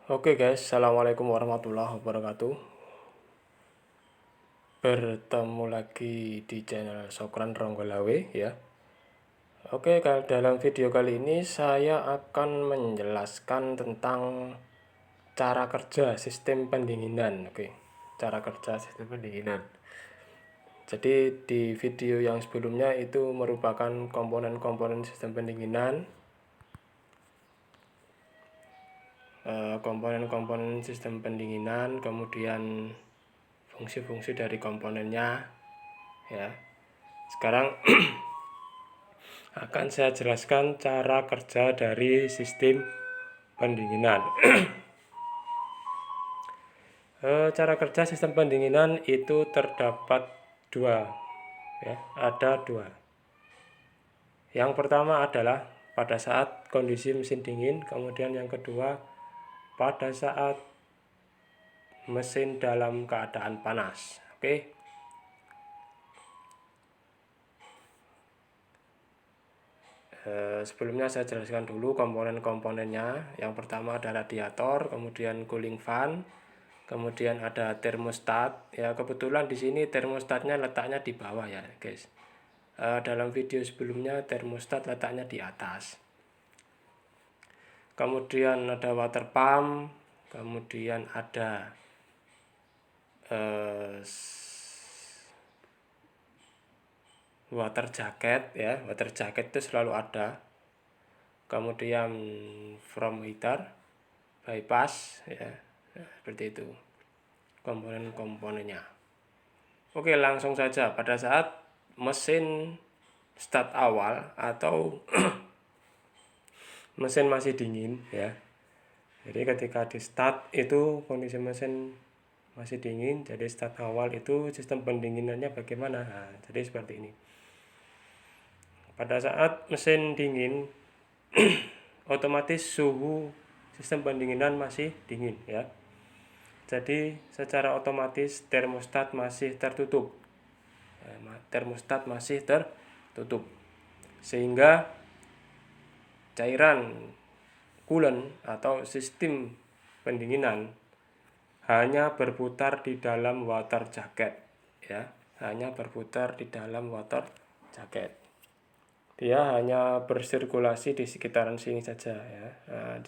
Oke guys, assalamualaikum warahmatullahi wabarakatuh. Bertemu lagi di channel Sokran Ronggolawe ya. Oke, dalam video kali ini saya akan menjelaskan tentang cara kerja sistem pendinginan. Oke, cara kerja sistem pendinginan. Jadi di video yang sebelumnya itu merupakan komponen-komponen sistem pendinginan. Komponen-komponen sistem pendinginan, kemudian fungsi-fungsi dari komponennya ya. Sekarang akan saya jelaskan cara kerja dari sistem pendinginan. Cara kerja sistem pendinginan itu terdapat dua ya, ada dua. Yang pertama adalah pada saat kondisi mesin dingin, kemudian yang kedua pada saat mesin dalam keadaan panas. Oke. Sebelumnya saya jelaskan dulu komponen-komponennya. Yang pertama ada radiator, kemudian cooling fan, kemudian ada termostat. Ya, kebetulan di sini termostatnya letaknya di bawah ya, guys. Dalam video sebelumnya termostat letaknya di atas. Kemudian ada water pump, kemudian ada water jacket ya. Water jacket itu selalu ada. Kemudian from heater, bypass ya. Nah, seperti itu komponen-komponennya. Oke, langsung saja pada saat mesin start awal atau mesin masih dingin ya. Jadi ketika di start itu kondisi mesin masih dingin, jadi start awal itu sistem pendinginannya bagaimana? Nah, jadi seperti ini. Pada saat mesin dingin otomatis suhu sistem pendinginan masih dingin ya. Jadi secara otomatis termostat masih tertutup. Termostat masih tertutup. Sehingga cairan coolant atau sistem pendinginan hanya berputar di dalam water jacket ya, hanya berputar di dalam water jacket. Dia hanya bersirkulasi di sekitaran sini saja ya. Nah,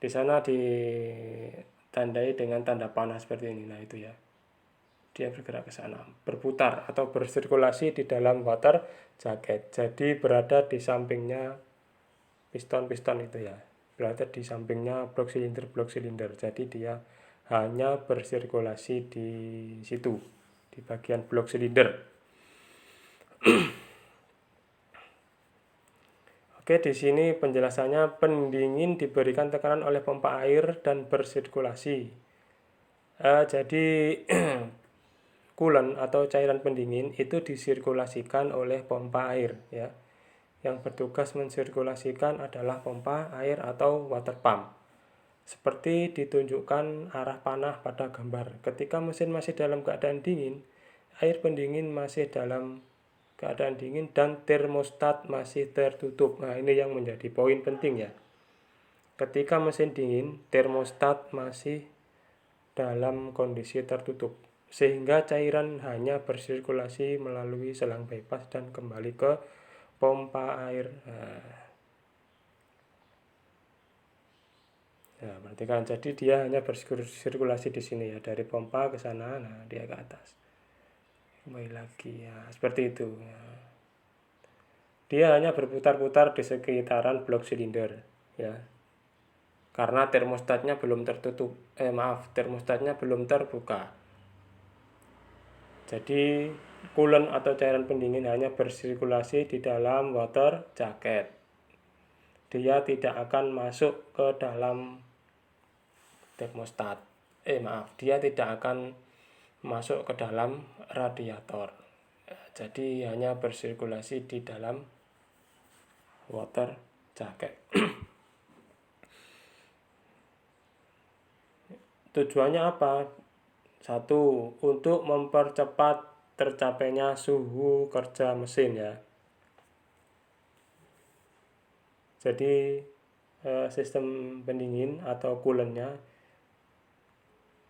di sana ditandai dengan tanda panah seperti ini. Nah, itu ya. Dia bergerak ke sana, berputar atau bersirkulasi di dalam water jacket. Jadi berada di sampingnya piston-piston itu ya. Berada di sampingnya blok silinder. Jadi dia hanya bersirkulasi di situ, di bagian blok silinder. Oke, di sini penjelasannya pendingin diberikan tekanan oleh pompa air dan bersirkulasi. Jadi coolant atau cairan pendingin itu disirkulasikan oleh pompa air ya. Yang bertugas mensirkulasikan adalah pompa air atau water pump. Seperti ditunjukkan arah panah pada gambar. Ketika mesin masih dalam keadaan dingin, air pendingin masih dalam keadaan dingin dan termostat masih tertutup. Nah, ini yang menjadi poin penting ya. Ketika mesin dingin, termostat masih dalam kondisi tertutup, sehingga cairan hanya bersirkulasi melalui selang bypass dan kembali ke pompa air. Nah, perhatikan, jadi dia hanya bersirkulasi di sini ya, dari pompa ke sana, nah dia ke atas, kembali lagi ya, seperti itu ya. Dia hanya berputar-putar di sekitaran blok silinder ya, karena termostatnya belum tertutup, termostatnya belum terbuka. Jadi coolant atau cairan pendingin hanya bersirkulasi di dalam water jacket. Dia tidak akan masuk ke dalam termostat. Dia tidak akan masuk ke dalam radiator. Jadi hanya bersirkulasi di dalam water jacket. Tujuannya apa? Satu, untuk mempercepat tercapainya suhu kerja mesin ya. Jadi sistem pendingin atau coolant-nya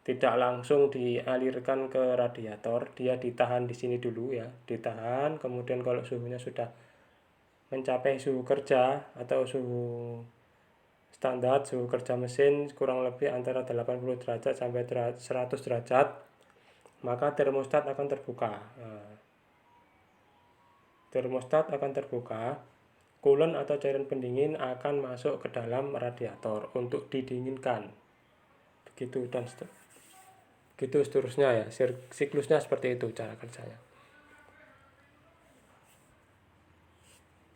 tidak langsung dialirkan ke radiator, dia ditahan di sini dulu ya, ditahan, kemudian kalau suhunya sudah mencapai suhu kerja atau suhu standar, suhu kerja mesin kurang lebih antara 80 derajat sampai 100 derajat, maka termostat akan terbuka. Termostat akan terbuka, coolant atau cairan pendingin akan masuk ke dalam radiator untuk didinginkan. Begitu dan gitu seterusnya ya, siklusnya seperti itu cara kerjanya.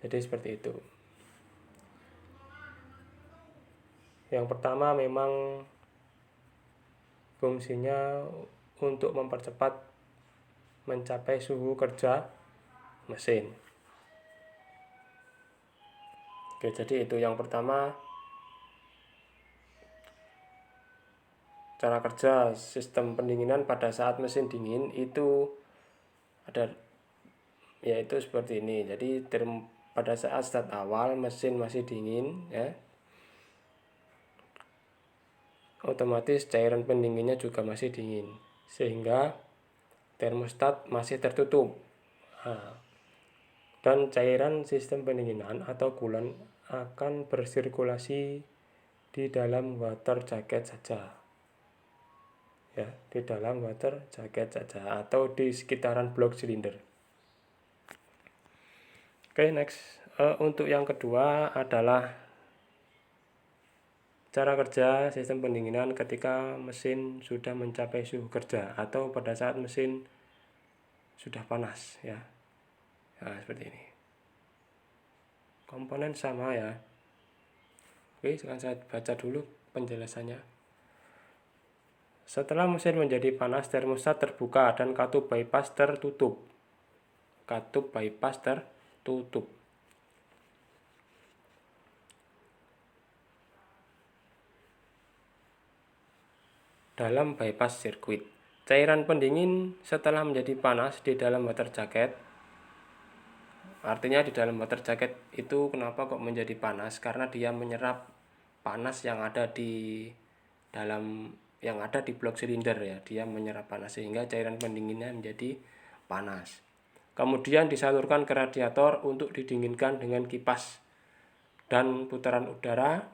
Jadi seperti itu. Yang pertama memang fungsinya untuk mempercepat mencapai suhu kerja mesin. Oke, jadi itu yang pertama, cara kerja sistem pendinginan pada saat mesin dingin itu ada, yaitu seperti ini. Jadi pada saat start awal mesin masih dingin ya, otomatis cairan pendinginnya juga masih dingin sehingga termostat masih tertutup. Dan cairan sistem pendinginan atau coolant akan bersirkulasi di dalam water jacket saja. Ya, di dalam water jacket saja atau di sekitaran blok silinder. Oke, next. Untuk yang kedua adalah cara kerja sistem pendinginan ketika mesin sudah mencapai suhu kerja atau pada saat mesin sudah panas ya. Nah, seperti ini. Komponen sama ya. Oke, sekarang saya baca dulu penjelasannya. Setelah mesin menjadi panas, termostat terbuka dan katup bypass tertutup. Katup bypass tertutup. Dalam bypass sirkuit, cairan pendingin setelah menjadi panas di dalam water jacket. Artinya di dalam water jacket itu kenapa kok menjadi panas? Karena dia menyerap panas yang ada di blok silinder ya, dia menyerap panas sehingga cairan pendinginnya menjadi panas. Kemudian disalurkan ke radiator untuk didinginkan dengan kipas dan putaran udara.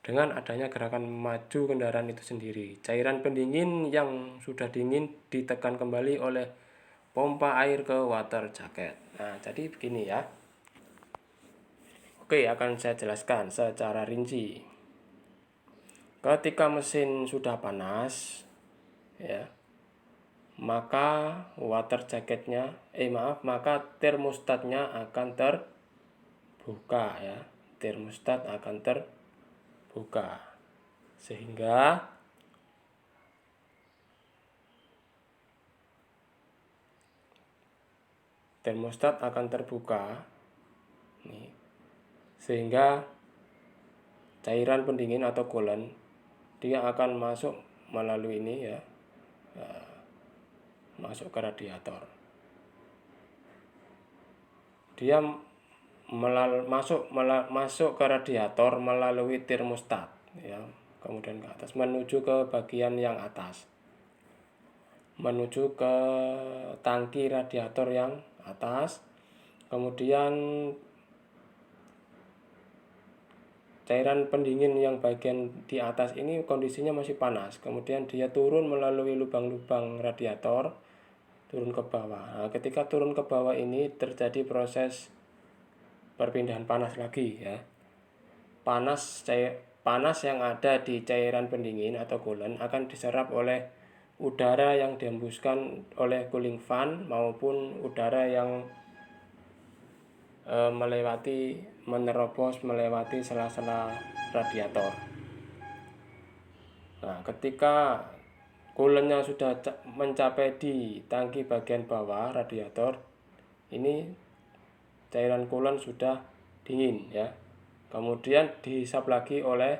Dengan adanya gerakan maju kendaraan itu sendiri, cairan pendingin yang sudah dingin ditekan kembali oleh pompa air ke water jacket. Nah, jadi begini ya. Oke, akan saya jelaskan secara rinci. Ketika mesin sudah panas ya, maka maka termostatnya akan terbuka ya. Termostat akan terbuka sehingga termostat akan terbuka nih, sehingga cairan pendingin atau coolant dia akan masuk melalui ini ya, masuk ke radiator. Dia masuk ke radiator melalui termostat ya, kemudian ke atas menuju ke bagian yang atas, menuju ke tangki radiator yang atas. Kemudian cairan pendingin yang bagian di atas ini kondisinya masih panas, kemudian dia turun melalui lubang-lubang radiator, turun ke bawah. Nah, ketika turun ke bawah ini terjadi proses perpindahan panas lagi ya. Panas yang ada di cairan pendingin atau coolant akan diserap oleh udara yang dihembuskan oleh cooling fan maupun udara yang menerobos melewati sela-sela radiator. Nah, ketika coolantnya sudah mencapai di tangki bagian bawah radiator, ini cairan coolant sudah dingin ya. Kemudian dihisap lagi oleh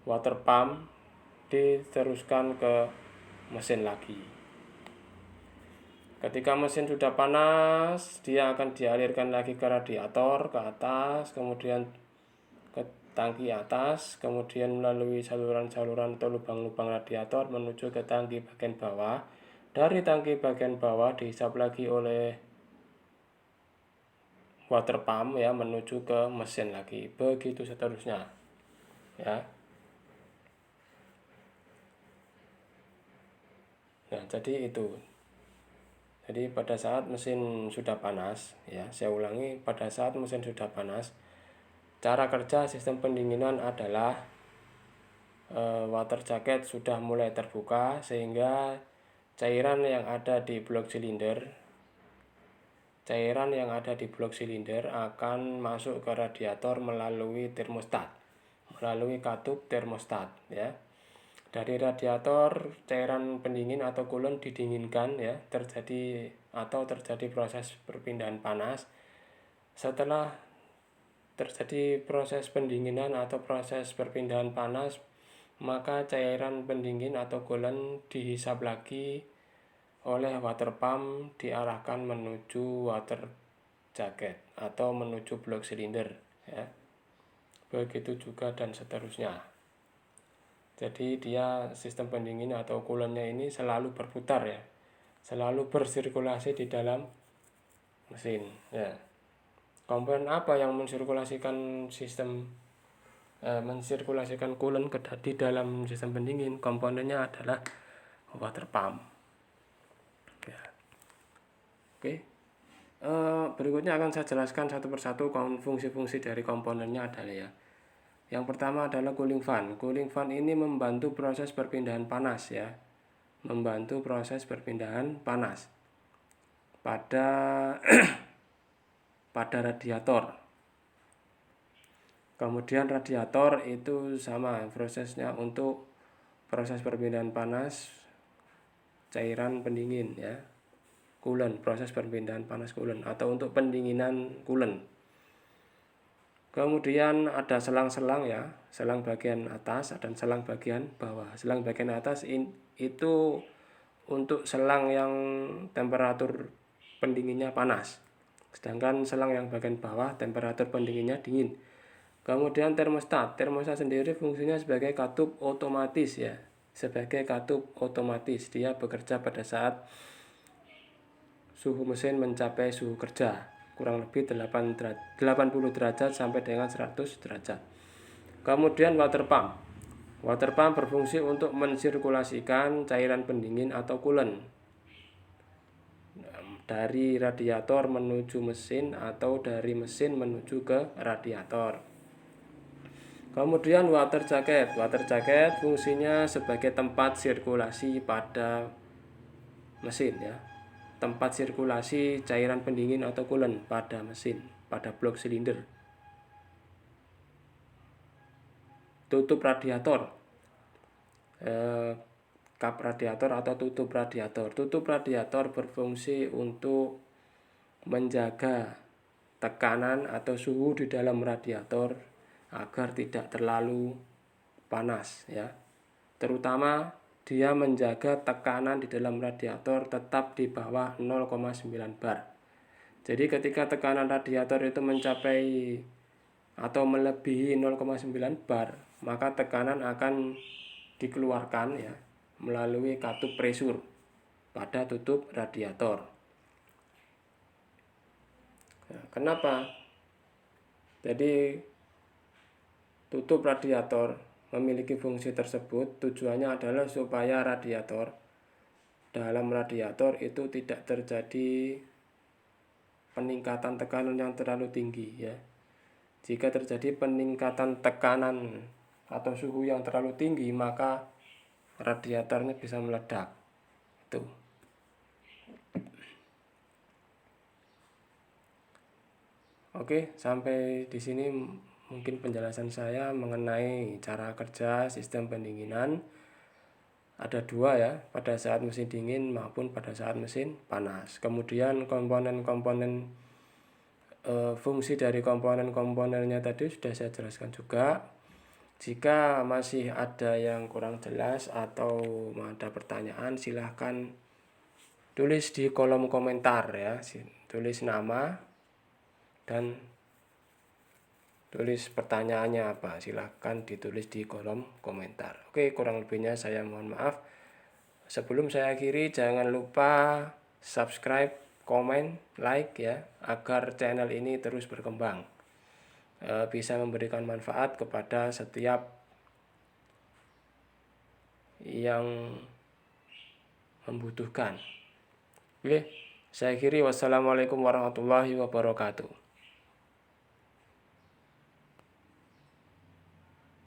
water pump, diteruskan ke mesin lagi. Ketika mesin sudah panas, dia akan dialirkan lagi ke radiator ke atas, kemudian tangki atas, kemudian melalui saluran-saluran atau lubang-lubang radiator menuju ke tangki bagian bawah. Dari tangki bagian bawah dihisap lagi oleh water pump ya menuju ke mesin lagi. Begitu seterusnya. Ya. Nah, jadi itu. Jadi pada saat mesin sudah panas, ya, saya ulangi, pada saat mesin sudah panas, cara kerja sistem pendinginan adalah water jacket sudah mulai terbuka sehingga cairan yang ada di blok silinder akan masuk ke radiator melalui termostat, melalui katup termostat ya. Dari radiator cairan pendingin atau coolant didinginkan ya, terjadi proses perpindahan panas. Setelah terjadi proses pendinginan atau proses perpindahan panas, maka cairan pendingin atau coolant dihisap lagi oleh water pump, diarahkan menuju water jacket atau menuju blok silinder ya. Begitu juga dan seterusnya. Jadi dia sistem pendingin atau coolantnya ini selalu berputar ya, selalu bersirkulasi di dalam mesin ya. Komponen apa yang mensirkulasikan coolant di dalam sistem pendingin? Komponennya adalah water pump ya. Oke. Berikutnya akan saya jelaskan satu persatu fungsi-fungsi dari komponennya adalah ya. Yang pertama adalah cooling fan. Cooling fan ini membantu proses perpindahan panas ya. Membantu proses perpindahan panas pada pada radiator. Kemudian radiator itu sama prosesnya untuk proses perpindahan panas cairan pendingin ya. Coolant, proses perpindahan panas coolant atau untuk pendinginan coolant. Kemudian ada selang-selang ya, selang bagian atas dan selang bagian bawah. Selang bagian atas itu untuk selang yang temperatur pendinginnya panas. Sedangkan selang yang bagian bawah temperatur pendinginnya dingin. Kemudian termostat. Termostat sendiri fungsinya sebagai katup otomatis ya. Sebagai katup otomatis, dia bekerja pada saat suhu mesin mencapai suhu kerja kurang lebih 80 derajat sampai dengan 100 derajat. Kemudian water pump. Water pump berfungsi untuk mensirkulasikan cairan pendingin atau coolant dari radiator menuju mesin atau dari mesin menuju ke radiator. Kemudian water jacket. Water jacket fungsinya sebagai tempat sirkulasi pada mesin ya. Tempat sirkulasi cairan pendingin atau coolant pada mesin, pada blok silinder. Tutup radiator, kap radiator atau tutup radiator. Tutup radiator berfungsi untuk menjaga tekanan atau suhu di dalam radiator agar tidak terlalu panas ya. Terutama dia menjaga tekanan di dalam radiator tetap di bawah 0,9 bar. Jadi ketika tekanan radiator itu mencapai atau melebihi 0,9 bar, maka tekanan akan dikeluarkan ya melalui katup pressure pada tutup radiator. Nah, kenapa? Jadi tutup radiator memiliki fungsi tersebut, tujuannya adalah supaya dalam radiator itu tidak terjadi peningkatan tekanan yang terlalu tinggi ya. Jika terjadi peningkatan tekanan atau suhu yang terlalu tinggi, maka radiatornya bisa meledak. Itu. Oke, sampai di sini mungkin penjelasan saya mengenai cara kerja sistem pendinginan. Ada dua ya, pada saat mesin dingin maupun pada saat mesin panas. Kemudian komponen-komponen fungsi dari komponen-komponennya tadi sudah saya jelaskan juga. Jika masih ada yang kurang jelas atau ada pertanyaan, silahkan tulis di kolom komentar ya, tulis nama dan tulis pertanyaannya apa, silahkan ditulis di kolom komentar. Oke, kurang lebihnya saya mohon maaf. Sebelum saya akhiri, jangan lupa subscribe, komen, like ya, agar channel ini terus berkembang, bisa memberikan manfaat kepada setiap yang membutuhkan. Oke, saya akhiri. Wassalamualaikum warahmatullahi wabarakatuh.